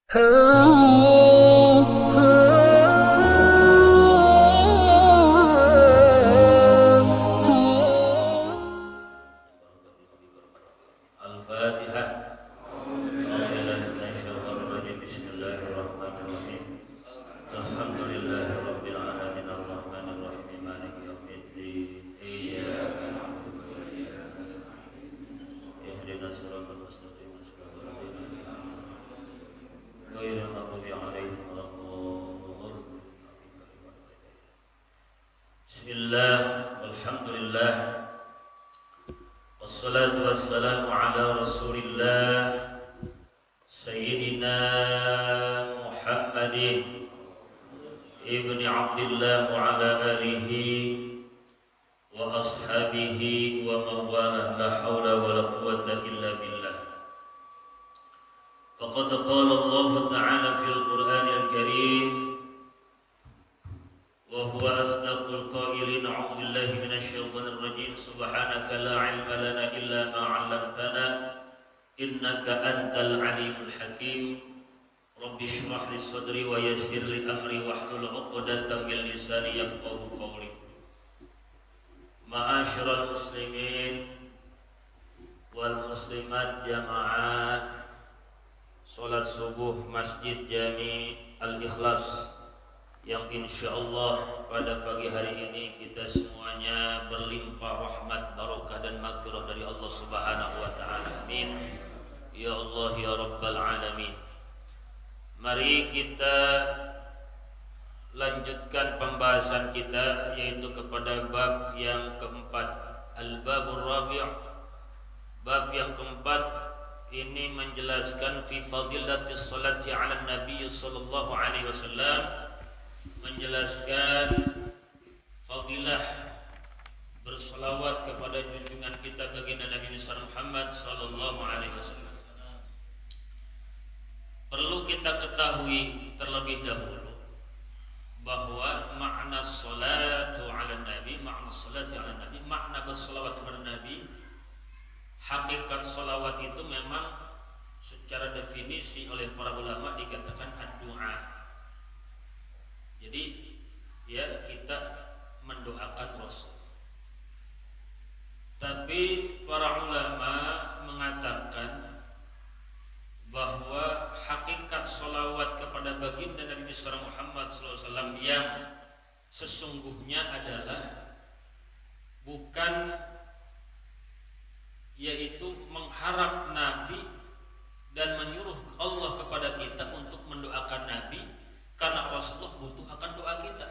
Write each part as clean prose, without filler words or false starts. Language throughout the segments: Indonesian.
Al-Fatihah. Bismillahirrahmanirrahim. Alhamdulillahirabbil alamin arrahmanir rahim maliki yaumiddin. Iyyaka na'budu wa iyyaka nasta'in. Ihdinas siratal mustaqim. Ghairil maghdubi 'alaihim waladdallin. Bismillah, alhamdulillah. Wassalatu wassalamu ala Rasulillah Sayyidina Muhammadin ibni Abdillah wa ala alihi wa ashabihi wa mawalah, la hawla wa la quwwata illa billah. Faqad qala Allah ta'ala fil Qur'anil Karim wa huwa asdaqul qailin, a'udzu billahi minasy syaithanir rajim. Subhanaka la 'ilma lana illa ma 'allamtana innaka antal alimul hakim. Rabbi shrah li sadri wa yassir li amri wahlul 'uqdatam min lisani yafqahu qawli. Ma'asyiral muslimin wal muslimat jamaah salat subuh Masjid Jami Al-Ikhlas yang insyaallah pada pagi hari ini kita semuanya berlimpah rahmat, barakah dan maghfirah dari Allah Subhanahu wa taala. Amin. Ya Allah ya Rabbal alamin. Mari kita lanjutkan pembahasan kita, yaitu kepada bab yang keempat, Al-Babur Rabi'. Bab yang keempat ini menjelaskan fi fadilatis salati 'ala Nabi sallallahu alaihi wasallam, menjelaskan fadilah berselawat kepada junjungan kita baginda Nabi besar Muhammad sallallahu alaihi wasallam. Perlu kita ketahui terlebih dahulu bahwa makna salatu ala Nabi, makna salati ala Nabi, makna berselawat kepada Nabi, hakikat selawat itu memang secara definisi oleh para ulama dikatakan ad-du'a. Jadi ya, kita mendoakan Rasul. Tapi para ulama mengatakan bahwa hakikat sholawat kepada baginda Nabi besar Muhammad SAW yang sesungguhnya adalah bukan yaitu mengharap Nabi dan menyuruh Allah kepada kita untuk mendoakan Nabi, karena Rasulullah butuh akan doa kita.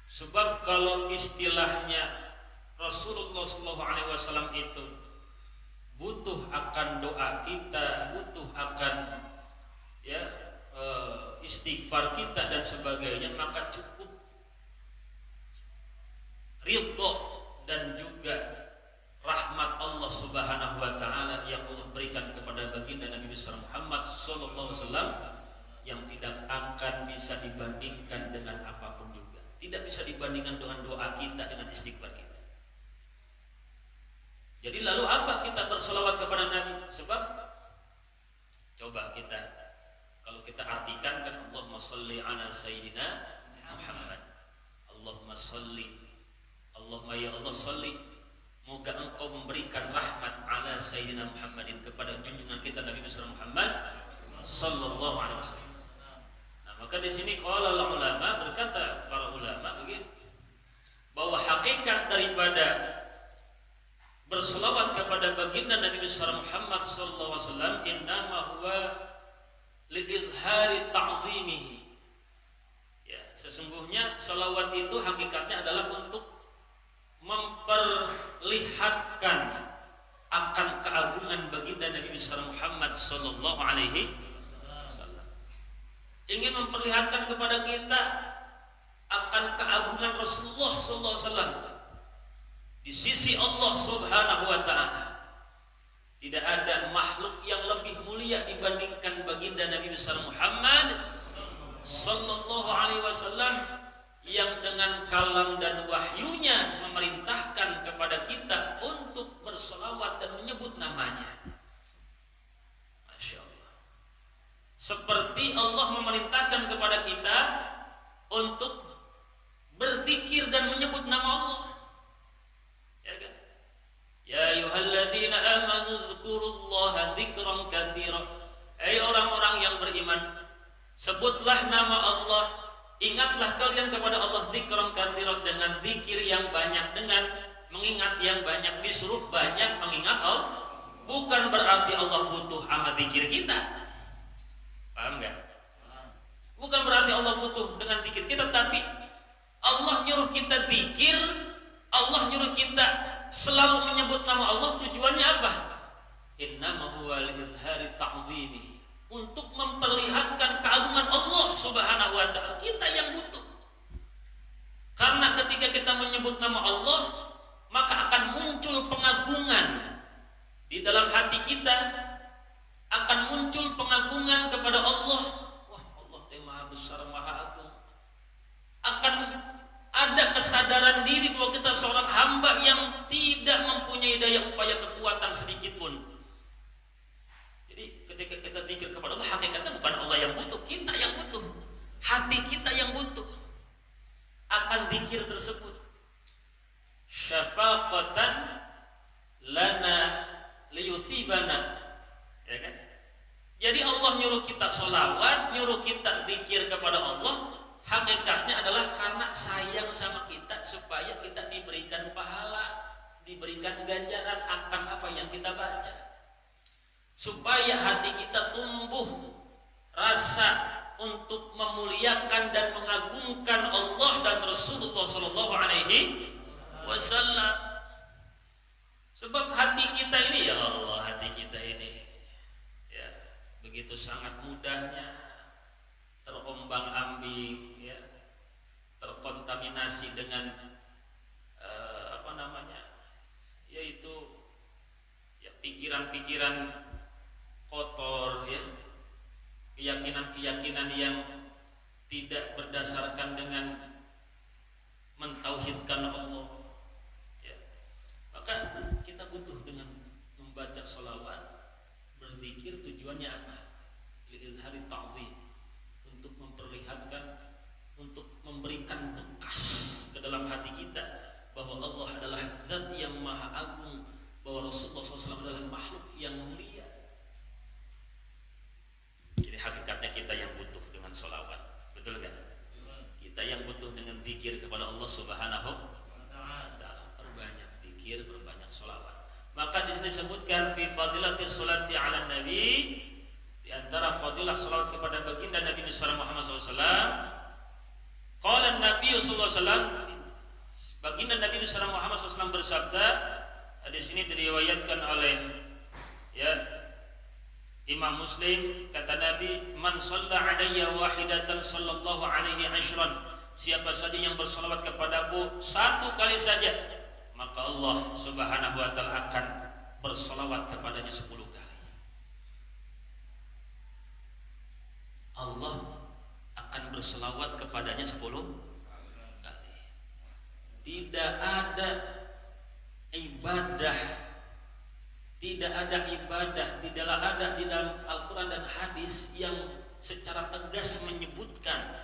Sebab kalau istilahnya Rasulullah SAW itu butuh akan doa kita, butuh akan istighfar kita dan sebagainya, maka cukup ridho dan juga rahmat Allah Subhanahu wa taala yang Allah berikan kepada baginda Nabi besar Muhammad sallallahu alaihi wasallam, yang tidak akan bisa dibandingkan dengan apapun juga. Tidak bisa dibandingkan dengan doa kita, dengan istighfar kita. Jadi lalu apa kita berselawat kepada Nabi? Sebab coba kita, kalau kita artikan kan, Allahumma sholli ala sayyidina Muhammad. Allahumma sholli, Allahumma ya Allah sholli, moga engkau memberikan rahmat ala sayyidina Muhammadin, kepada junjungan kita Nabi besar Muhammad sallallahu alaihi wasallam. Maka di sini qala ulama, berkata para ulama begini, bahwa hakikat daripada berselawat kepada baginda Nabi besar Muhammad sallallahu alaihi wasallam innama huwa liizhari ta'zimihi. Ya, sesungguhnya selawat itu hakikatnya adalah untuk memperlihatkan akan keagungan baginda Nabi besar Muhammad sallallahu alaihi wasallam. Ingin memperlihatkan kepada kita akan keagungan Rasulullah sallallahu alaihi wasallam di sisi Allah Subhanahu wa taala. Tidak ada makhluk yang lebih mulia dibandingkan baginda Nabi besar Muhammad sallallahu alaihi wasallam, yang dengan kalam dan wahyunya memerintahkan kepada kita untuk berselawat dan menyebut namanya. Masya Allah. Seperti Allah memerintahkan kepada kita untuk berzikir dan menyebut nama Allah. Ya kan? Ya ayyuhalladzina amanu dzkurullaha dzikran katsira. Hai orang-orang yang beriman, sebutlah nama Allah, ingatlah kalian kepada Allah dzikran katsira, dengan zikir yang banyak, dengan mengingat yang banyak. Disuruh banyak mengingat Allah. Bukan berarti Allah butuh sama zikir kita. Paham enggak? Bukan berarti Allah butuh dengan zikir kita, tapi Allah nyuruh kita zikir, Allah nyuruh kita selalu menyebut nama Allah. Tujuannya apa? Innama huwa li-izhari ta'zimi, untuk memperlihatkan keagungan Allah Subhanahu wa taala. Kita yang butuh. Karena ketika kita menyebut nama Allah, maka akan muncul pengagungan di dalam hati kita, akan muncul pengagungan kepada Allah. Wah, Allah teh Maha Besar, Maha Agung. Akan ada kesadaran diri bahwa kita seorang hamba yang tidak mempunyai daya upaya kekuatan sedikit pun. Jadi ketika kita zikir kepada Allah, hakikatnya bukan Allah yang butuh, kita yang butuh. Hati kita yang butuh akan zikir tersebut. Syafaqatan lana liyusibana, ya kan? Jadi Allah nyuruh kita sholawat, nyuruh kita zikir kepada Allah, hakikatnya adalah karena sayang sama kita, supaya kita diberikan pahala, diberikan ganjaran akan apa yang kita baca, supaya hati kita tumbuh rasa untuk memuliakan dan mengagungkan Allah dan Rasulullah Shallallahu Alaihi Wasallam. Sebab hati kita ini, ya Allah, hati kita ini ya begitu sangat mudahnya terombang-ambing, ya, terkontaminasi dengan yaitu ya pikiran-pikiran kotor, ya, keyakinan-keyakinan yang tidak berdasarkan dengan mentauhidkan Allah. Ya. Maka kita butuh dengan membaca sholawat, berzikir, tujuannya apa? Lil-izhari ta'zim, untuk memperlihatkan, untuk memberikan bekas ke dalam hati kita bahwa Allah adalah zat yang maha agung, bahwa Rasulullah SAW adalah makhluk yang mulia. Jadi hakikatnya kita yang butuh dengan sholawat, betul kan? Kita yang butuh dengan zikir kepada Allah Subhanahu wa ta'ala. Perbanyak zikir, perbanyak sholawat. Maka di sini disebutkan fi fadilati sholati ala nabi, di antara fadilah sholawat kepada baginda Nabi Muhammad SAW. Qala Nabi SAW, baginda Nabi Muhammad SAW bersabda, di sini diriwayatkan oleh ya Imam Muslim, kata Nabi, man shalla alayya wahidatan sallallahu alaihi ashran, siapa saja yang bersalawat kepadaku satu kali saja, maka Allah Subhanahu wa ta'ala akan bersalawat kepadanya 10 kali. Allah akan bersalawat kepadanya 10 kali. Tidak ada ibadah, tidaklah ada di dalam Al-Quran dan hadis yang secara tegas menyebutkan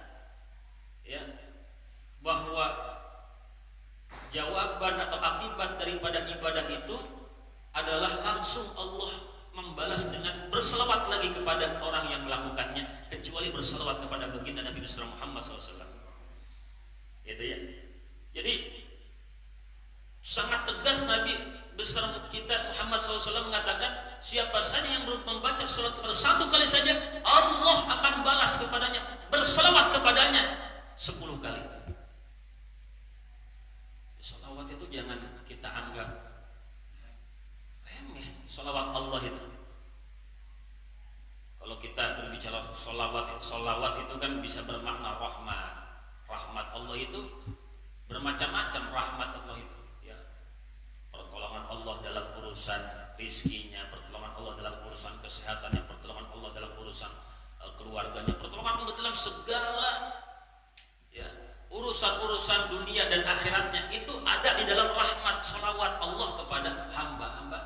ya bahwa jawaban atau akibat daripada ibadah itu adalah langsung Allah membalas dengan berselawat lagi kepada orang yang melakukannya, kecuali berselawat kepada baginda Nabi Muhammad SAW. Gitu ya. Jadi sangat tegas Nabi besar kita Muhammad SAW mengatakan, siapa saja yang membaca surat kepada satu kali saja, Allah akan balas kepadanya, berselawat kepadanya 10 kali. Selawat itu jangan kita anggap remeh. Selawat Allah itu, kalau kita berbicara selawat itu kan bisa bermakna rahmat. Rahmat Allah itu bermacam-macam. Rahmat Allah itu ya, pertolongan Allah dalam urusan rizkinya, pertolongan Allah dalam urusan kesehatannya, pertolongan Allah dalam urusan keluarganya, pertolongan Allah dalam segala ya urusan-urusan dunia dan akhiratnya, itu ada di dalam rahmat sholawat Allah kepada hamba-hamba.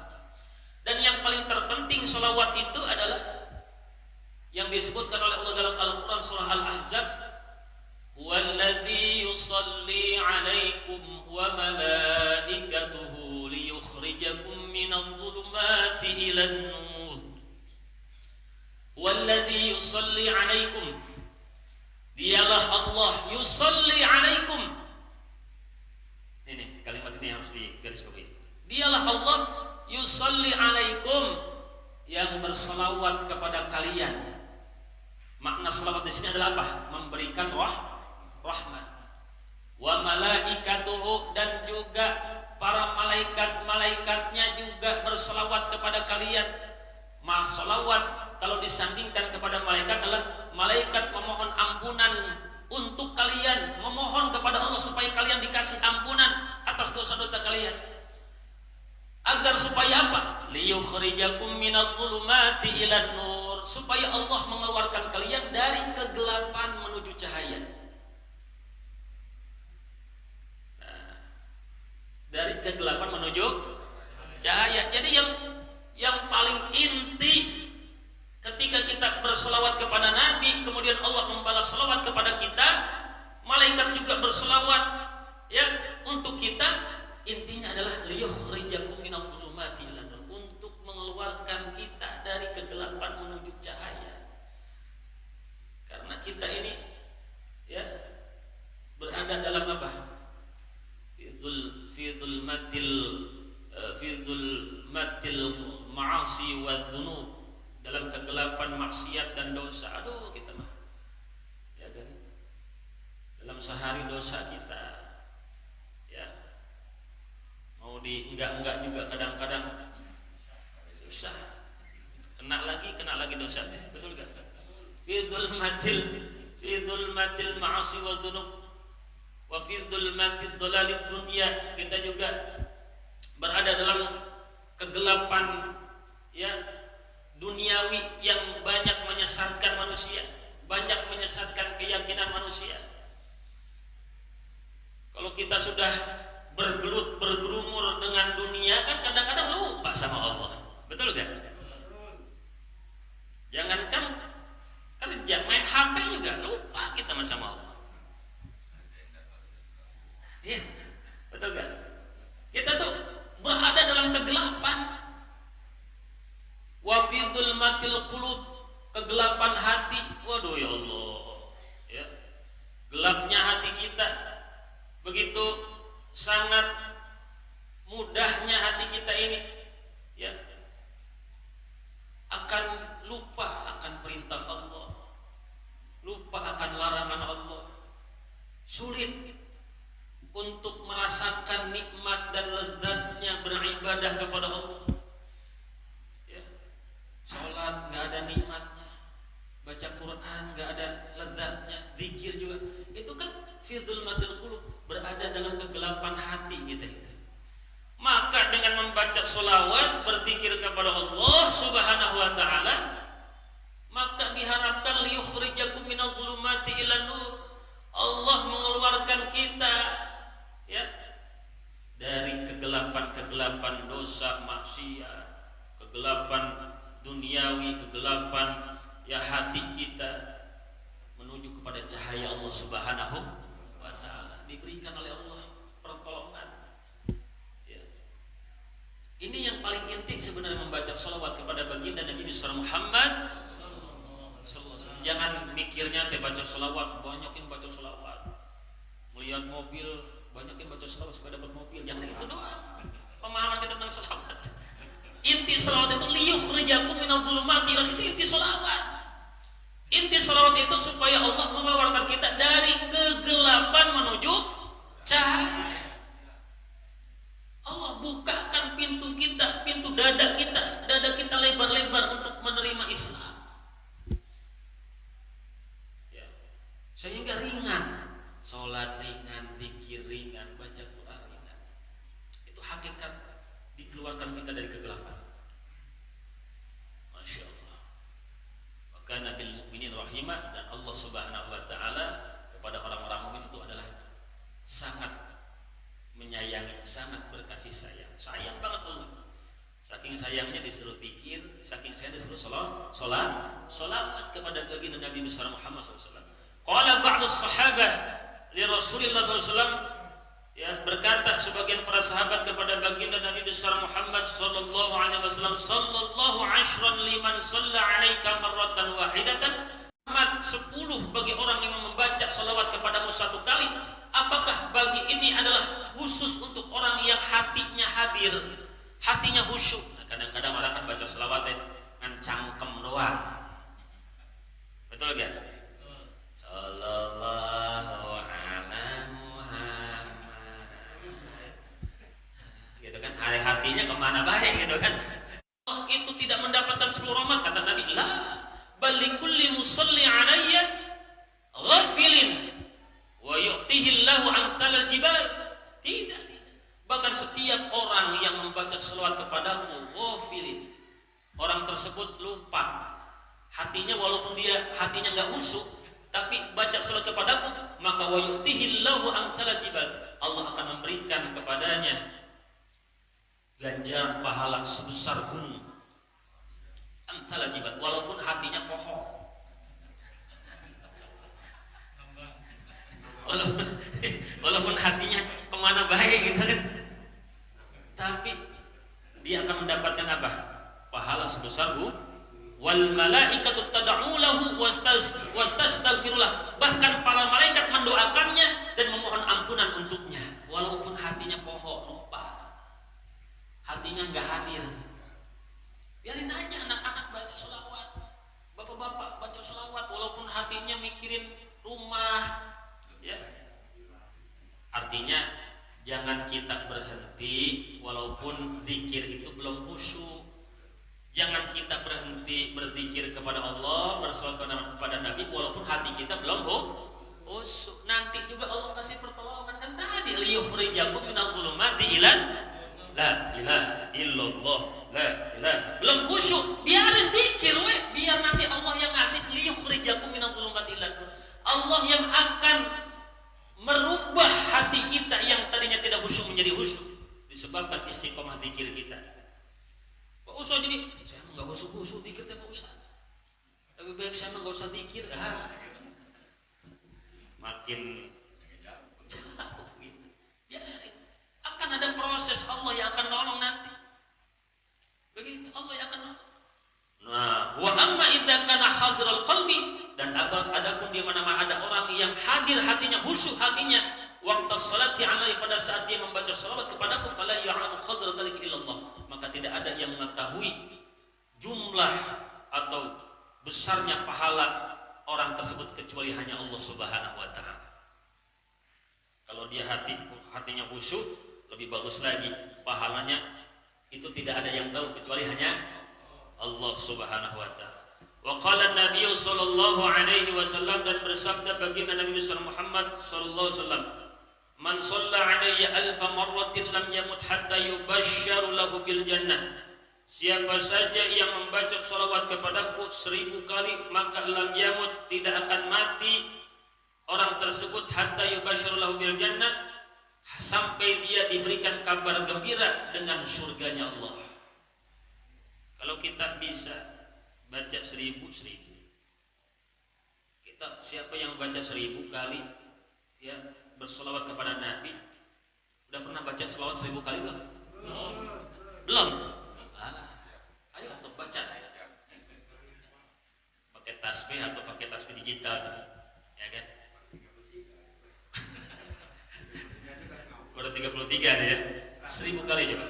Dan yang paling terpenting sholawat itu adalah yang disebutkan oleh Allah dalam Al-Quran surah Al-Ahzab, "Walladzi yusalli 'alaikum wa malaikatuhu liyukhrijakum minadh-dhulumati ilan nur." Walladzi yusalli 'alaikum, dialah Allah yusalli 'alaikum. Ini kalimat ini harus digarisbawahi. Dialah Allah yusalli 'alaikum, yang berselawat kepada kalian. Makna selawat di sini adalah apa? Memberikan rahmat. Wa malaikatuhu, dan juga para malaikat-malaikatnya juga berselawat kepada kalian. Selawat kalau disandingkan kepada malaikat adalah malaikat memohon ampunan untuk kalian, memohon kepada Allah supaya kalian dikasih ampunan atas dosa-dosa kalian. Agar supaya apa? Liyukhrijakum minadh-dhulumati ilan nur, supaya Allah mengeluarkan kalian dari kegelapan menuju cahaya. Nah, dari kegelapan menuju cahaya. Jadi yang paling inti ketika kita berselawat kepada Nabi, kemudian Allah membalas selawat kepada kita, malaikat juga berselawat ya untuk kita. Intinya adalah liyukhrijakum minadh-dhulumati ilan nur, untuk mengeluarkan kita dari kegelapan menuju cahaya. Karena kita ini ya berada dalam apa? Fi dhulmatil ma'asi wa dhunub, dalam kegelapan maksiat dan dosa. Aduh, kita mah ya kan, dalam sehari dosa kita ya mau enggak juga kadang-kadang susah, kena lagi dosa, betul gak? Fi dhulmatil ma'asi wa dhunub wa fi dhulmatid dhalalid dunya, kita juga berada dalam kegelapan ya duniawi yang banyak menyesatkan manusia, banyak menyesatkan keyakinan manusia. Kalau kita sudah bergerumur dengan dunia, kan kadang-kadang lupa sama Allah, betul gak? Jangankan kerja, main HP juga lupa kita sama Allah. Iya, betul gak? Kita tuh berada dalam kegelapan. Wa fi dhulmatil qulub, kegelapan hati. Waduh ya Allah ya, gelapnya hati kita, begitu sangat mudahnya hati kita ini ya akan lupa akan perintah Allah, lupa akan larangan Allah, sulit untuk merasakan nikmat dan lezatnya beribadah kepada Allah. Ya, sholat nggak ada nikmatnya, baca Quran nggak ada lezatnya, zikir juga. Itu kan fi dhulmatil qulub, berada dalam kegelapan hati kita itu. Maka dengan membaca sholawat, berzikir kepada Allah Subhanahu wa ta'ala, maka diharapkan liyukhrijakum minadh-dhulumati ilan nur, Allah mengeluarkan kita ya dari kegelapan dosa maksiat, kegelapan duniawi, kegelapan ya hati kita, menuju kepada cahaya Allah Subhanahu wa ta'ala. Diberikan oleh Allah pertolongan ya. Ini yang paling inti sebenarnya, membaca sholawat kepada baginda Nabi Muhammad SAW. Jangan mikirnya baca sholawat, banyakin baca sholawat, melihat mobil banyakin baca sholawat supaya dapat mobil. Jangan itu doang pemahaman kita tentang sholawat. Inti sholawat itu liyukhrijakum minadh-dhulumati, itu inti sholawat. Inti sholawat itu supaya Allah mengeluarkan kita dari kegelapan menuju cahaya. Allah bukakan pintu kita, pintu dada kita lebar-lebar untuk menerima Islam ya. Sehingga ringan, sholat ringan, zikir ringan, baca Quran ringan. Itu hakikat dikeluarkan kita dari kegelapan. Masya Allah. Maka Nabil Mu'minin rahimah, dan Allah Subhanahu wa ta'ala kepada orang-orang mukmin itu adalah sangat menyayangi, sangat berkasih sayang. Sayang banget Allah. saking sayangnya disuruh zikir, saking sayangnya disuruh salat kepada baginda Nabi besar Muhammad SAW. Qala ba'du sahabah li Rasulillah SAW, ya, berkata sebagian para sahabat kepada baginda Nabi besar Muhammad sallallahu alaihi wasallam, sallallahu ashran liman shalla 'alaika marratan wahidatan, 10 bagi orang yang membaca salawat kepadamu satu kali. Apakah bagi ini adalah khusus untuk orang yang hatinya hadir, hatinya khusyuk? Nah, kadang-kadang orang kan baca salawatnya dengan cangkem doang. Betul gak? Sallallahu ala Muhammad, gitu kan, hari hatinya kemana baik gitu kan. Itu tidak mendapatkan 10 rahmat, kata Nabi. La balikulli musalli alayya ghafilin wa yu'tihillahu amsalal jibal. Tidak. Bahkan setiap orang yang membaca selawat kepadamu ghafilin, orang tersebut lupa hatinya, walaupun dia hatinya nggak khusyuk, tapi baca selawat kepadaku, maka wa yu'tihillahu amsalal jibal, Allah akan memberikan kepadanya ganjaran pahala sebesar gunung. Amsalal jibal, walaupun hatinya pohon. Walaupun hatinya kemana baik gitu kan, tapi dia akan mendapatkan apa? Pahala sebesar wal malaikatu tad'u lahu wastastaghfirullah, bahkan para malaikat mendoakannya dan memohon ampunan untuknya, walaupun hatinya pohon, lupa, hatinya nggak hadir. Biarin aja anak-anak baca sholawat, bapak-bapak baca sholawat, walaupun hatinya mikirin rumah, ya. Artinya jangan kita berhenti walaupun zikir itu belum khusyuk. Jangan kita berhenti berzikir kepada Allah, bersolawat kepada Nabi walaupun hati kita belum khusyuk. Nanti juga Allah kasih pertolongan, kan tadi liyukhrijakum minadh dhulumati ila la ilaha illallah, la ilaha, belum khusyuk, biarin zikir we, biar nanti Allah yang ngasih liyukhrijakum minadh dhulumati ila, Allah yang akan merubah hati kita yang tadinya tidak khusyuk menjadi khusyuk disebabkan istiqomah zikir kita. Pak Ustaz, jadi saya nggak khusyuk zikir teh Pak Ustaz, lebih baik saya nggak usah zikir, makin jauh gitu. Ya, akan ada proses Allah yang akan nolong nanti. Begitu Allah yang akan nolong. Nah, wa amma idza kana hadirul qalbi, dan adapun di mana-mana ada orang yang hadir hatinya, khusyuk hatinya, waqta sholati alaihi, pada saat dia membaca salawat kepadaku, fala ya'lamu qadra dzalika illallah, maka tidak ada yang mengetahui jumlah atau besarnya pahala orang tersebut kecuali hanya Allah Subhanahu wa taala. Kalau dia hatinya khusyuk, lebih bagus lagi pahalanya, itu tidak ada yang tahu kecuali hanya Allah Subhanahu wa taala. Wa qala an-nabiy sallallahu alaihi wasallam, dan bersabda baginda Nabi besar Muhammad sallallahu alaihi wasallam, man shalla alayya alfa marratin lam yamut hatta yubashsharu lahu bil jannah, siapa saja yang membaca salawat kepadaku 1000 kali, maka lam yamut, tidak akan mati orang tersebut, hatta yubashsharu lahu bil jannah, sampai dia diberikan kabar gembira dengan surganya Allah. Kalau kita bisa baca 1000, kita, siapa yang baca 1000 kali ya bersolawat kepada Nabi, udah pernah baca selawat 1000 kali belum? Belum? Ayo untuk baca, pakai tasbih atau pakai tasbih digital, ya kan? Udah 33 nih ya, 1000 kali coba.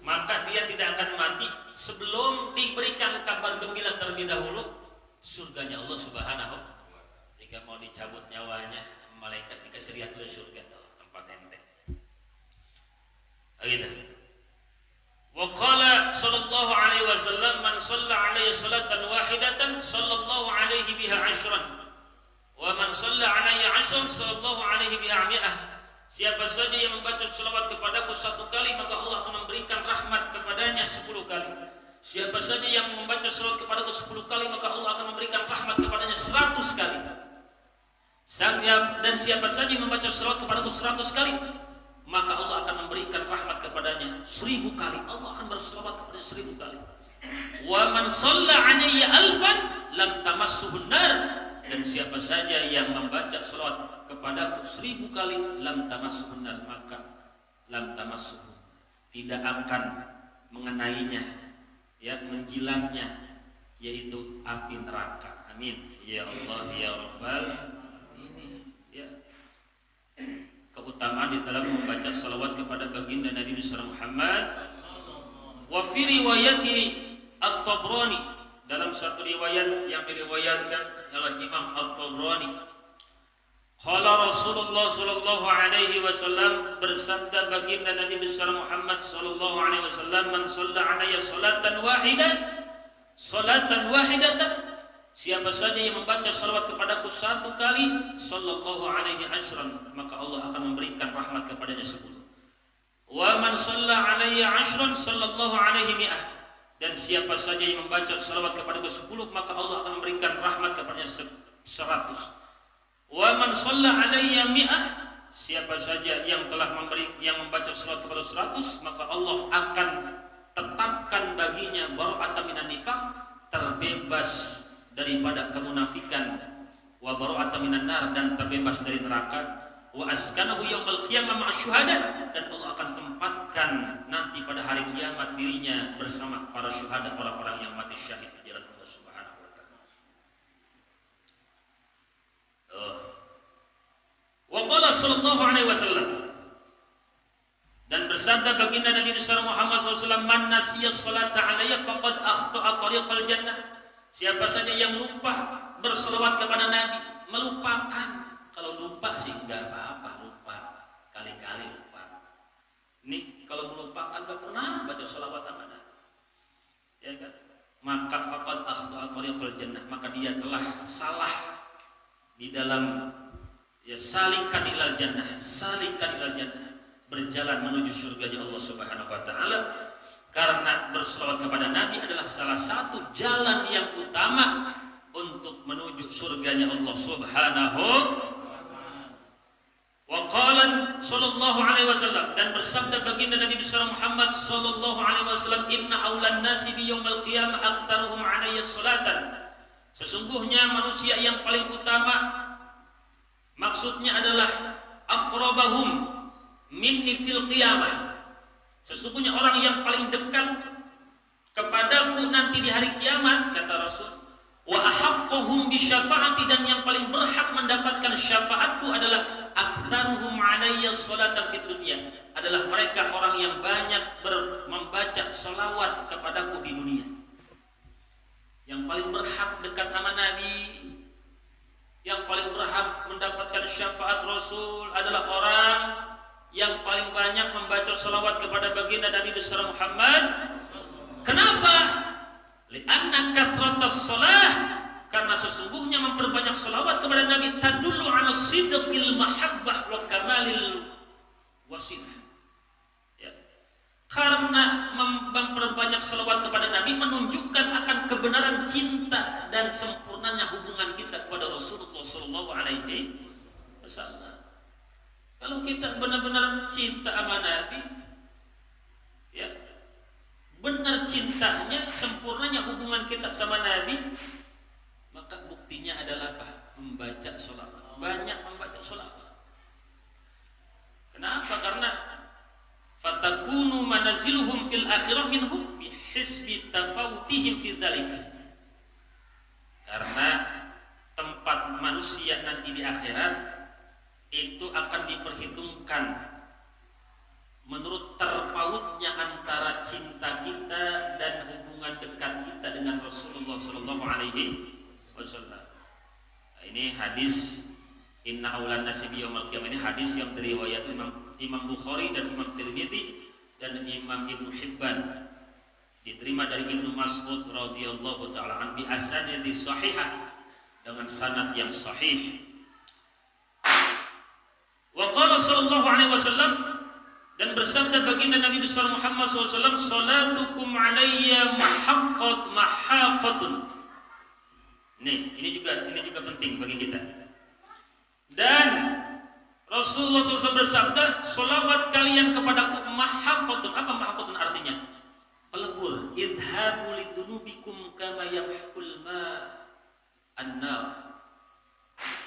Maka dia tidak akan mati sebelum diberikan kabar gembira terlebih dahulu surganya Allah Subhanahu. Jika mau dicabut nyawanya, malaikat dikasih lihat dulu surga tuh, tempat ente. Begitu. Wa qala sallallahu alaihi wasallam, man shalla alaihi salatan wahidatan sallallahu alaihi biha 'ashran, wa man shalla alaihi 'ashran sallallahu alaihi biha 100. Siapa saja yang membaca selawat kepadaku 1 kali, maka Allah akan memberikan rahmat kepadanya 10 kali. Siapa saja yang membaca selawat kepadaku 10 kali, maka Allah akan memberikan rahmat kepadanya 100 kali. Dan siapa saja yang membaca selawat kepadaku 100 kali, maka Allah akan memberikan rahmat kepadanya 1000 kali, Allah akan berselawat kepadanya 1000 kali. Wa man shalla 'alayya alfan lam tamassuhun nar, dan siapa saja yang membaca selawat kepadaku 1000 kali, lam tamassuhun nar, maka lam tamassuh, tidak akan mengenainya, ya, menjilatnya, yaitu api neraka. Amin ya Allah ya Rabbal. Ini ya keutamaan di dalam membaca salawat kepada baginda Nabi besar Muhammad. Wa fi riwayati At-Tabrani, dalam satu riwayat yang diriwayatkan oleh Imam At-Tabrani, qala Rasulullah sallallahu alaihi wasallam, bersabda baginda Nabi besar Muhammad sallallahu alaihi wasallam, man shalla alayya salatan wahidatan, siapa saja yang membaca salawat kepadaku 1 kali, sallallahu alaihi asyran, maka Allah akan memberikan rahmat kepadanya 10. Wa man shalla alayya asyran sallallahu alaihi mi'ah, dan siapa saja yang membaca salawat kepadaku 10, maka Allah akan memberikan rahmat kepadanya 100. Wa man shalla alayya mi'ah, siapa saja yang telah membaca salawat kepada 100, maka Allah akan tetapkan baginya bara'atan minan nifaq, terbebas daripada kemunafikan, wa bara'atan minan nar, dan terbebas dari neraka, wa askanahu yaumil qiyamah ma'asyuhada, dan Allah akan tempatkan nanti pada hari kiamat dirinya bersama para syuhada, orang-orang yang mati syahid di jalan Allah Subhanahu wa taala. Wa qala sallallahu alaihi wasallam, dan bersabda baginda Nabi besar Muhammad SAW, man nasiya salata alayya faqad akhta'a tariqal jannah, siapa saja yang lupa berselawat kepada Nabi, melupakan. Kalau lupa sih enggak apa-apa, lupa kali-kali lupa. Ini kalau melupakan enggak pernah baca selawat sama Nabi, ya kan? Maka faqad akhta'a tariqal jannah, maka dia telah salah di dalam, ya, salikan ilal jannah, berjalan menuju surganya Allah Subhanahu wa taala. Karena berselawat kepada Nabi adalah salah satu jalan yang utama untuk menuju surganya Allah Subhanahu wa taala. Wa qala sallallahu alaihi wasallam, dan bersabda baginda Nabi besar Muhammad sallallahu alaihi wasallam, inna aulan nasi bi yaumil qiyamah aktsaruhum alayya salatan, sesungguhnya manusia yang paling utama, maksudnya adalah aqrabahum minni fil qiyamah, sesungguhnya orang yang paling dekat kepadaku nanti di hari kiamat, kata Rasul, wa ahaqqahum bi syafaati, dan yang paling berhak mendapatkan syafaatku adalah aktsaruhum alayya salatan fid dunya, adalah mereka orang yang banyak membaca salawat kepadaku di dunia. Yang paling berhak dekat sama Nabi, yang paling berhak mendapatkan syafaat Rasul adalah orang yang paling banyak membaca salawat kepada baginda Nabi besar Muhammad. Kenapa? Li'anna kathratas shalah, karena sesungguhnya memperbanyak salawat kepada Nabi tadullu ala sidqil mahabbah wa kamalil wasilah, ya. Karena memperbanyak salawat kepada Nabi menunjukkan akan kebenaran cinta dan sempurnanya hubungan kita kepada Rasulullah sallallahu alaihi wasallam. Kalau kita benar-benar cinta sama Nabi, ya, benar cintanya, sempurnanya hubungan kita sama Nabi, maka buktinya adalah apa? Membaca sholawat, banyak membaca sholawat. Kenapa? Karena fatakunu manaziluhum fil akhirah minhum bihisbi tafawutihim fi dzalik, karena tempat manusia nanti di akhirat itu akan diperhitungkan menurut terpautnya antara cinta kita dan hubungan dekat kita dengan Rasulullah sallallahu alaihi wasallam. Ini hadis inna aulan nasi bi yaumil qiyamah, ini hadis yang diriwayat Imam Bukhari dan Imam Tirmidzi dan Imam Ibnu Hibban, diterima dari Ibnu Mas'ud radhiyallahu taala an bi asanidi sahihah, dengan sanad yang sahih. Wa qala sallallahu alaihi wasallam, dan bersabda baginda Nabi besar Muhammad SAW, salatukum alayya mahaqatun. Ini juga penting bagi kita. Dan Rasulullah SAW bersabda, salawat kalian kepadaku mahaqatun. Apa mahaqatun artinya? Pelebur. Idhabu lidzunubikum kama yamhaqul ma'an nar.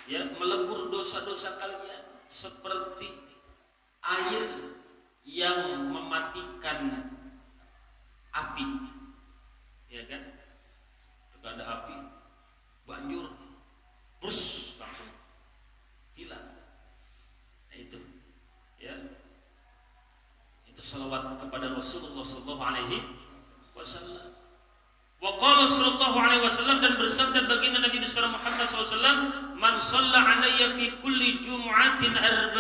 Ya, melebur dosa-dosa kalian seperti air yang mematikan api. Ya kan? Ketika ada api, banjur terus langsung hilang. Nah itu, ya, itu salawat kepada Rasulullah Sallallahu Alaihi Wasallam. Wa qala sallallahu alaihi wasallam, dan bersabda baginda Nabi besar Muhammad SAW, man shalla alayya fi kulli jum'atin 40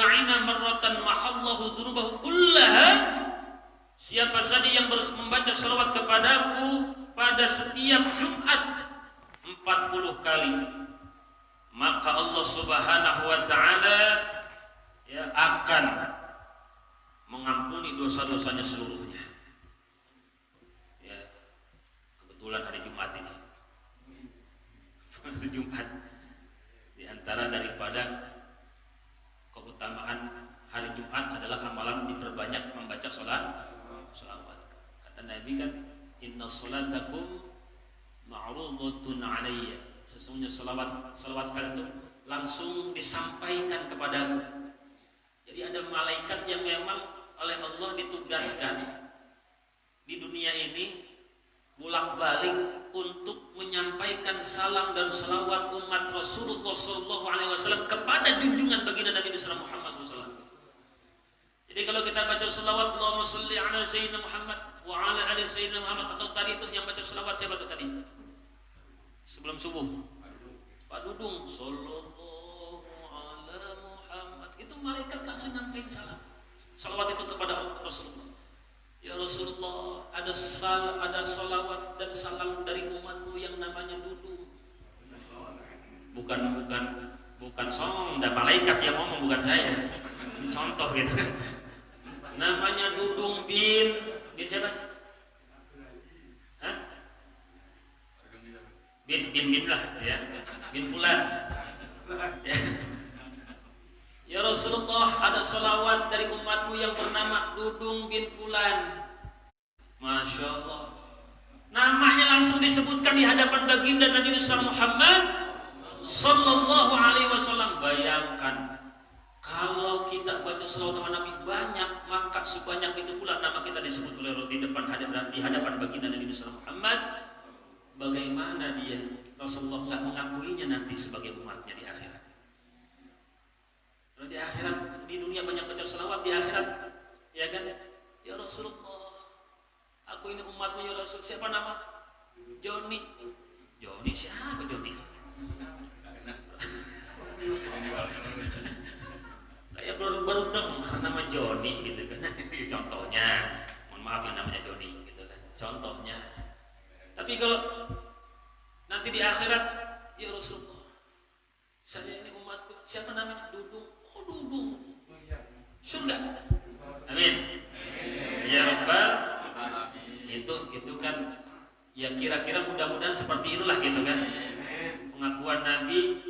marratan mahallahu dzunubahu kullaha. Siapa saja yang membaca salawat kepadaku pada setiap Jumat 40 kali, maka Allah Subhanahu wa taala ya akan mengampuni dosa-dosanya seluruhnya. Ya, kebetulan hari Jumat ini. Hari Jumat di antara daripada keutamaan hari Jumat adalah amalan diperbanyak membaca salawat. Kata Nabi kan, inna salatakum ma'rudatun alayya. Sesungguhnya salawat kalian itu langsung disampaikan kepadamu. Jadi ada malaikat yang memang oleh Allah ditugaskan di dunia ini bolak-balik untuk menyampaikan salam dan salawat umat Rasulullah SAW kepada junjungan baginda Nabi besar Muhammad SAW. Jadi kalau kita baca salawat Allahumma sholli ala sayyidina Muhammad wa ala ali sayyidina Muhammad, atau tadi itu yang baca salawat siapa tuh tadi? Sebelum subuh Pak Dudung sallallahu ala Muhammad, itu malaikat langsung nyampein salam salawat itu kepada Rasulullah. Ya Rasulullah, ada salawat dan salam dari umatmu yang namanya Dudung. Bukan song, dan malaikat yang ngomong, bukan saya. Contoh gitu. Namanya Dudung bin siapa? Hah? Bin lah ya. Bin fulan. Ya Rasulullah, ada salawat dari umatmu yang bernama Dudung bin fulan. Masya Allah, namanya langsung disebutkan di hadapan baginda Nabi besar Muhammad Sallallahu Alaihi Wasallam. Bayangkan kalau kita baca salawat sama Nabi banyak, maka sebanyak itu pula nama kita disebut oleh di hadapan baginda Nabi besar Muhammad. Bagaimana dia Rasulullah nggak mengakuinya nanti sebagai umatnya di akhirat? Kalau di akhirat, di dunia banyak baca salawat, di akhirat ya kan, ya Rasulullah, aku ini umatmu ya Rasul. Siapa nama? Joni. Joni siapa Joni? Kayak baru dong nama Joni gitu kan. Contohnya, mohon maaf yang namanya Joni gitu kan. Contohnya. Tapi kalau nanti di akhirat, ya Rasulullah, saya ini umatku, siapa namanya? Dudung. Oh Dudung. Surga. Amin. Ya Rabbal. Itu kan ya kira-kira mudah-mudahan seperti itulah gitu kan. Pengakuan Nabi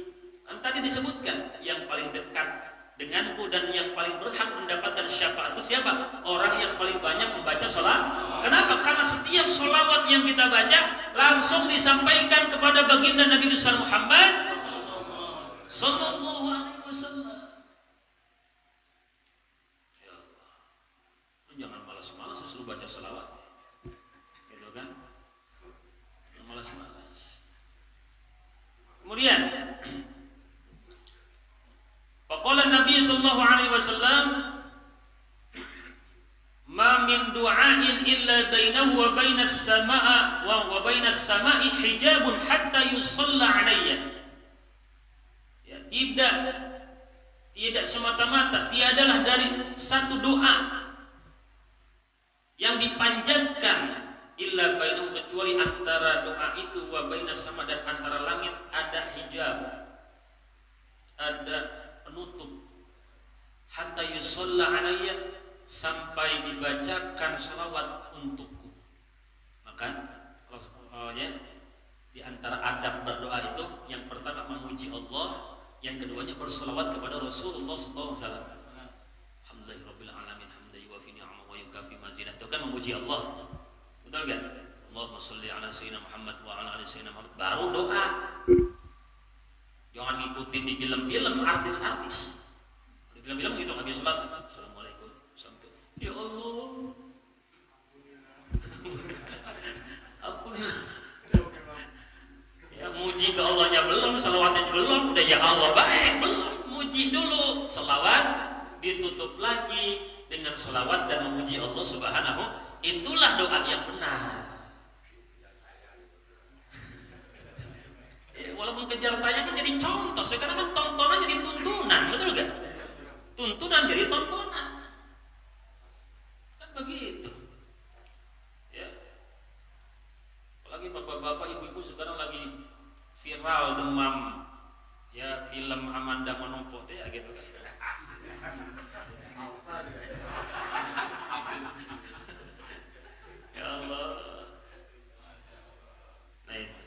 kan tadi disebutkan, yang paling dekat denganku dan yang paling berhak mendapatkan syafaatku siapa? Orang yang paling banyak membaca sholat. Kenapa? Karena setiap sholawat yang kita baca langsung disampaikan kepada baginda Nabi besar Muhammad Sallallahu Alaihi Wasallam. Ya Allah, jangan malas-malas suruh baca sholawat. Malas-malas. Kemudian faqala Nabi sallallahu alaihi wasallam, ma min du'ain illa bainahu wa bainas samaa wa bainas samai hijabun hatta yusalla alayya. Ya, tidak semata-mata, tiadalah dari satu doa yang dipanjatkan illa bainahu, kecuali antara doa itu wa bainas sama, dan antara langit ada hijab, ada penutup, hatta yusalla alayya, sampai dibacakan salawat untukku. Maka ya, di antara adab berdoa itu yang pertama memuji Allah, yang keduanya bersalawat kepada Rasulullah sallallahu alaihi wasallam. Alhamdulillahirabbil alamin hamdan yuwafi ni'amahu wa memuji Allah. Betul kan? Allahumma sholli ala sayyidina Muhammad wa ala ali sayyidina Muhammad, baru doa. Jangan ngikutin di film-film artis-artis. Di film-film gitu habis salat, assalamualaikum, sampai ya Allah. Alhamdulillah. Ya muji ke Allahnya belum, selawatnya belum, udah ya Allah baik, belum. Muji dulu, selawat ditutup lagi dengan selawat dan memuji Allah Subhanahu. Itulah doa yang benar. Walaupun kejar tayang kan jadi contoh, sekarang kan tontonan jadi tuntunan, betul gak? Tuntunan jadi tontonan, kan begitu. Ya, apalagi bapak-bapak, ibu-ibu sekarang lagi viral demam, ya film Amanda Manopo ya gitu. Ya Allah. Nah itu.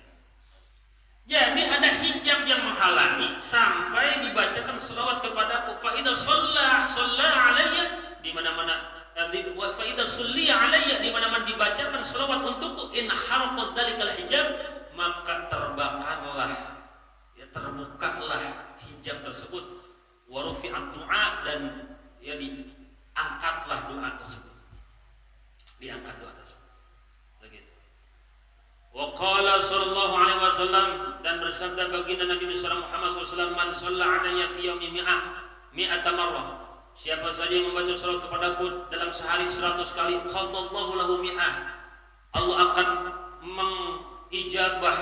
Jadi ada hijab yang menghalangi sampai dibacakan selawat kepada fa idza shalla alayya, di mana-mana fa idza sulli alayya, di mana-mana dibacakan selawat untukku, in harqat dzalikal hijab, maka terbakarlah, ya terbukalah hijab tersebut, wa rufi'at du'a, dan ya diangkatlah doa tersebut, diangkat doa tersebut. Begitu. Wa qala sallallahu alaihi wasallam, dan bersabda baginda Nabi besar Muhammad SAW, man shalla alayya fi yawmi mi'ata marrah, siapa saja yang membaca salat kepadaku dalam sehari 100 kali, qadallahu lahu mi'ah, Allah akan mengijabah,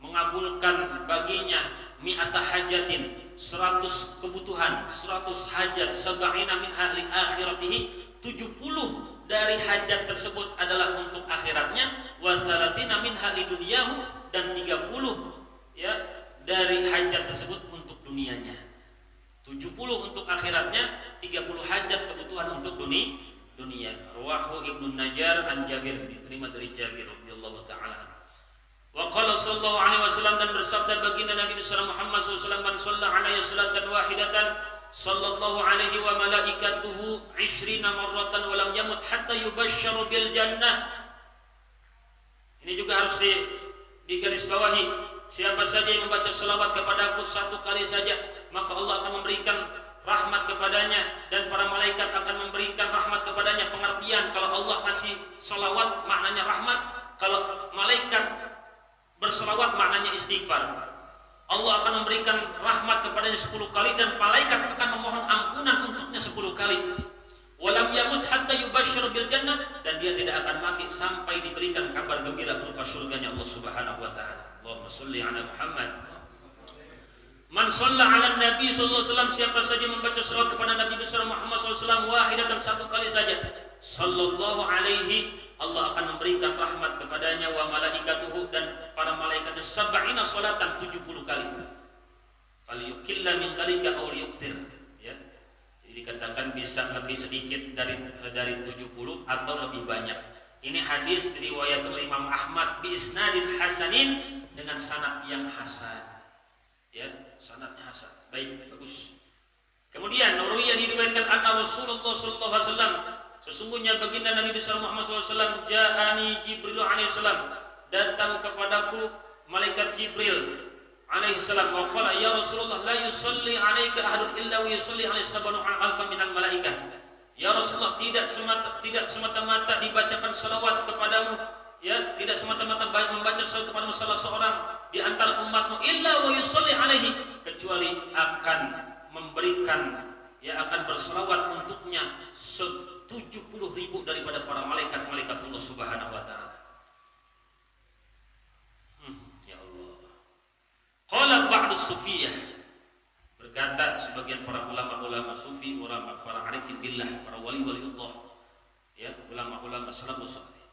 mengabulkan baginya mi'ata hajatin, 100 kebutuhan, 100 hajat, sab'ina min ahli akhiratihi, 70 dari hajat tersebut adalah untuk akhiratnya, wa thalathina min ahli dunyahu, dan 30 ya dari hajat tersebut untuk dunianya. 70 untuk akhiratnya, 30 hajat kebutuhan untuk dunia. Rawahu Ibnu Najjar an Jabir, diterima dari Jabir radhiyallahu taala. Wa qala sallallahu alaihi wasallam, dan bersabda baginda Nabi besar Muhammad SAW, man shalla alayya salatan wahidatan sallallahu alaihi wa malaikatuhu 20 marratan wa lam yamut hatta yubashsharu bil jannah. Ini juga harus digarisbawahi. Siapa saja yang membaca selawat kepadaku 1 kali saja, maka Allah akan memberikan rahmat kepadanya, dan para malaikat akan memberikan rahmat kepadanya. Pengertian, kalau Allah kasih selawat maknanya rahmat, kalau malaikat berselawat maknanya istighfar. Allah akan memberikan rahmat kepadanya 10 kali, dan malaikat akan memohon ampunan untuknya 10 kali. Walam yamut hatta yubashshar bil jannah, dan dia tidak akan mati sampai diberikan kabar gembira berupa surganya Allah Subhanahu wa taala. Allahumma sholli ala Muhammad. Man shalla ala Nabi sallallahu alaihi wasallam, siapa saja membaca selawat kepada Nabi besar Muhammad sallallahu alaihi wasallam wahidatan 1 kali saja, sallallahu alaihi, Allah akan memberikan rahmat kepadanya, wa malaikatuhu, dan para malaikatnya, sab'ina salatan, 70 kali. Falyukilla min dzalika aw liyukthir, ya. Jadi dikatakan bisa lebih sedikit dari 70 atau lebih banyak. Ini hadis riwayat Imam Ahmad bi isnadin hasanin, dengan sanad yang hasan. Ya, sanadnya hasan. Baik, bagus. Kemudian Nawawi diriwayatkan anna Rasulullah sallallahu alaihi wasallam, sesungguhnya baginda Nabi besar Muhammad SAW, ja'ani Jibril alaihissalam, datang kepadaku malaikat Jibril alaihissalam, wa qala ya Rasulullah, la yusalli alaika ahadun illa wa yusalli alaihi sab'una alfan minal malaikah. Ya Rasulullah, tidak semata-mata dibacakan salawat kepadamu, ya, tidak semata-mata membaca salawat kepadamu salah seorang di antara umatmu, illa wa yusalli alaihi, kecuali akan memberikan, ya, akan berselawat untuknya 70.000 daripada para malaikat-malaikat Allah Subhanahu wa taala. Ya Allah. Qala ba'du sufiyah, berkata sebagian para ulama-ulama sufi, ulama para arifin billah, para wali-waliullah, ya, ulama-ulama salafus saleh.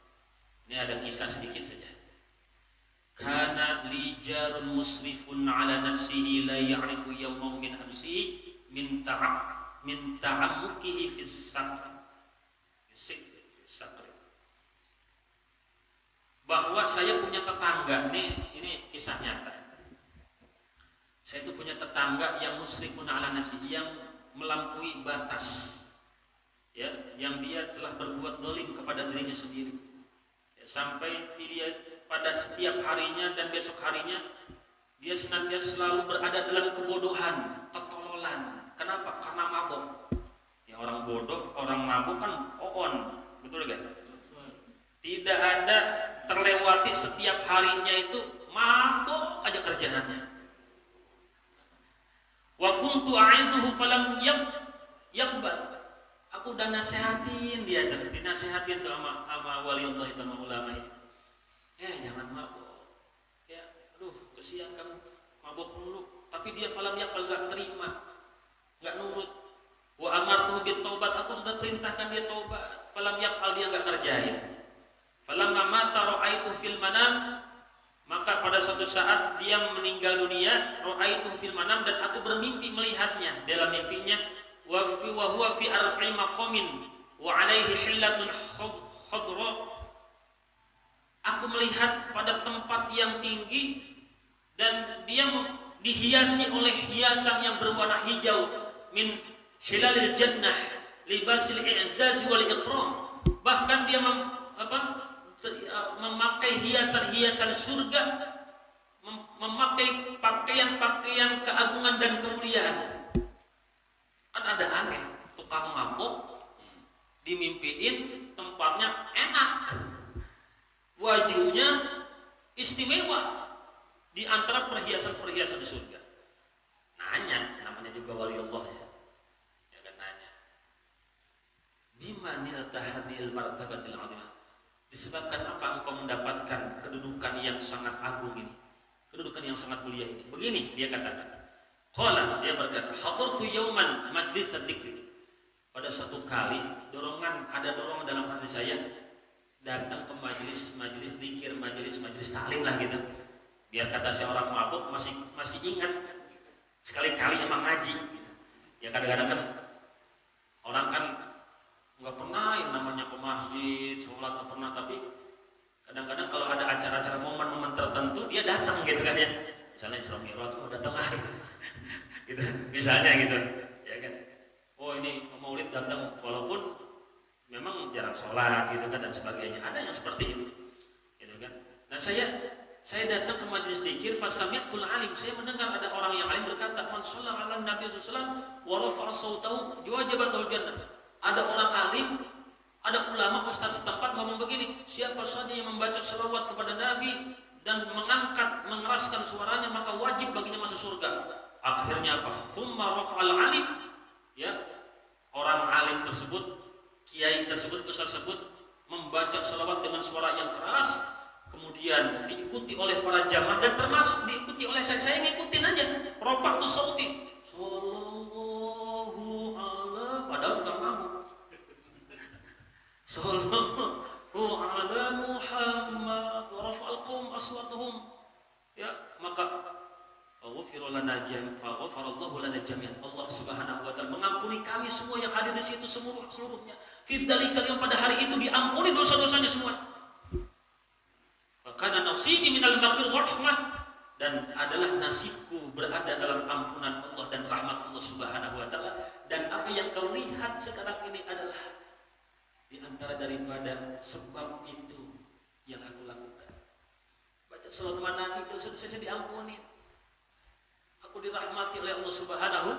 Ini ada kisah sedikit saja. Kana li jarun musrifun ala nafsihi la ya'rifu yawmahu min amsihi min ta'ammukihi fis sakr. Bahwa saya punya tetangga, ini kisah nyata. Saya itu punya tetangga yang musrifun ala nafsi, yang melampaui batas, ya, yang dia telah berbuat zalim kepada dirinya sendiri, ya, sampai dia pada setiap harinya dan besok harinya dia senantiasa selalu berada dalam kebodohan, ketololan. Kenapa? Karena mabuk. Ya, orang bodoh, orang mabuk kan on, betul gak? Tidak ada terlewati setiap harinya itu mabuk aja kerjaannya. Wa kuntu a'idzuhu falam yaqbal. Aku udah nasihatin dia, dinasihatin tuh sama waliullah itu, sama ulama itu. Jangan mabuk. Ya, aduh, kesian kamu mabuk dulu. Tapi dia falam yaqbal, enggak terima, enggak nurut. Wa amartuhu bit taubat, aku sudah perintahkan dia taubat. Falam yaqbal, dia enggak kerjain. Falamma mata ra'aitu fil manam, maka pada suatu saat dia meninggal dunia, ra'aitu fil manam, dan aku bermimpi melihatnya dalam mimpinya, wa huwa fi arba'i maqamin wa 'alaihi hillatun khadra. Aku melihat pada tempat yang tinggi dan dia dihiasi oleh hiasan yang berwarna hijau, min hilalil jannah libasil i'zaz wal ikram. Bahkan dia memakai hiasan-hiasan surga, memakai pakaian-pakaian keagungan dan kemuliaan. Kan ada aneh, tukang mabuk dimimpiin tempatnya enak, wajunya istimewa di antara perhiasan-perhiasan di surga. Nanya, namanya juga wali Allah ya kan, nanya, bimanil tahadil martabatil azimah, disebabkan apa engkau mendapatkan kedudukan yang sangat agung ini, kedudukan yang sangat mulia ini? Begini dia katakan, qala, dia berkata, hadartu yauman majlis dzikri. Pada suatu kali ada dorongan dalam hati saya datang ke majelis zikir, majelis taklim lah gitu. Biar kata si orang mabuk masih ingat sekali-kali emang ngaji gitu. Ya kadang-kadang kan orang kan nggak pernah yang namanya ke masjid, sholat nggak pernah, tapi kadang-kadang kalau ada acara-acara momen-momen tertentu dia datang gitu kan ya, misalnya Isra Mi'raj, datang gitu, misalnya gitu, ya kan, ini maulid datang walaupun memang jarang sholat gitu kan dan sebagainya, ada yang seperti itu, gitu kan. Nah saya datang ke majelis zikir, fasami'tul alim, saya mendengar ada orang yang alim berkata, man shalla 'ala Nabi sallallahu alaihi wasallam wa rafa'a sautahu wajabatul jannah. Ada orang alim, ada ulama, ustaz setempat ngomong begini, siapa saja yang membaca selawat kepada Nabi dan mengeraskan suaranya, maka wajib baginya masuk surga. Akhirnya apa? Thumma rafa'al alim, ya, orang alim tersebut, kiai tersebut, ustaz tersebut membaca selawat dengan suara yang keras, kemudian diikuti oleh para jamaah dan termasuk diikuti oleh saya ngikutin aja. Rafa'tu sauti, sallallahu ala, padahal tukang mabuk. Sallallahu ala Muhammad wa rafa'al qaum aswatuhum, ya, maka faghfarallahu lana jami'an, Allah Subhanahu wa taala mengampuni kami semua yang hadir di situ seluruhnya. Fidzalikal yang pada hari itu diampuni dosa-dosanya semua. Karena nasibi minal maghfir warahmah, dan adalah nasibku berada dalam ampunan Allah dan rahmat Allah Subhanahu wa taala, dan apa yang kau lihat sekarang ini adalah di antara daripada sebab itu yang aku lakukan. Baca salat Nabi, dosa-dosa diampuni. Aku dirahmati oleh Allah Subhanahu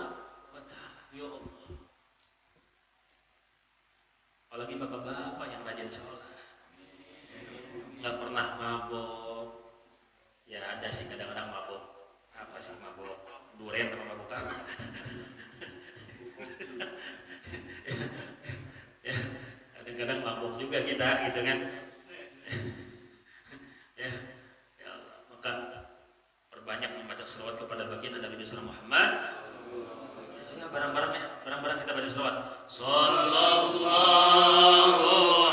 wa taala. Ya Allah. Apalagi bapak-bapak yang rajin sholat, nggak pernah mabok. Ya ada sih kadang-kadang mabok. Apa sih mabok? Duren sama mabok apa? Ya, kadang-kadang mabok juga kita, gitu kan? Ya Allah. Maka perbanyak membaca selawat kepada baginda Nabi Muhammad. Ya, barang-barang kita baca selawat. Sallallahu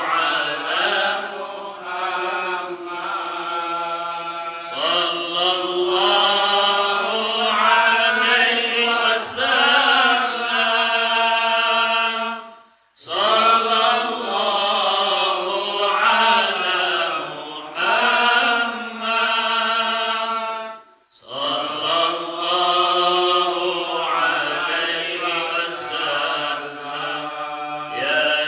ala Muhammad, sallallahu alaihi wasallam, sallallahu ala Muhammad, sallallahu alaihi wasallam, ya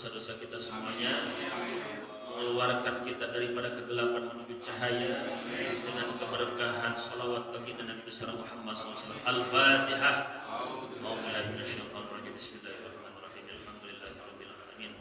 dosa-dosa kita semuanya, mengeluarkan kita daripada kegelapan menuju cahaya dengan keberkahan salawat baginda Nabi besar Muhammad SAW. Al-Fatihah. Bismillahirrahmanirrahim. Alhamdulillahirabbil alamin.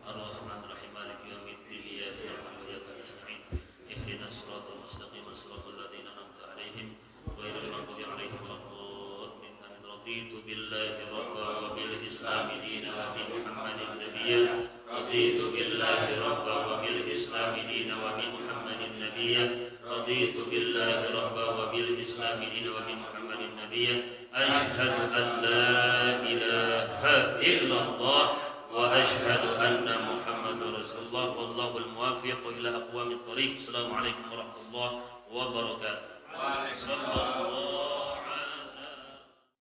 Ar-Rahmanirrahim. Maliki yaumiddin. Iyyaka na'budu wa iyyaka nasta'in. Ihdinas siratal mustaqim. Shiratal ladzina an'amta 'alaihim ghairil maghdubi 'alaihim waladdallin. Raditu billahi rabban wa bil islami dinan wa bi Muhammadin nabiyyan. Raditu billahi rabban wa bil islami dinan wa bi Muhammadin nabiyyan. Raditu billahi rabban wa bil islami dinan wa bi Muhammadin nabiyyan. Ashhadu an la ilaha illallah wa ashhadu anna Muhammadar Rasulullah. Wallahul muwaffiq ila aqwamit thoriq. Assalamualaikum warahmatullahi wabarakatuh.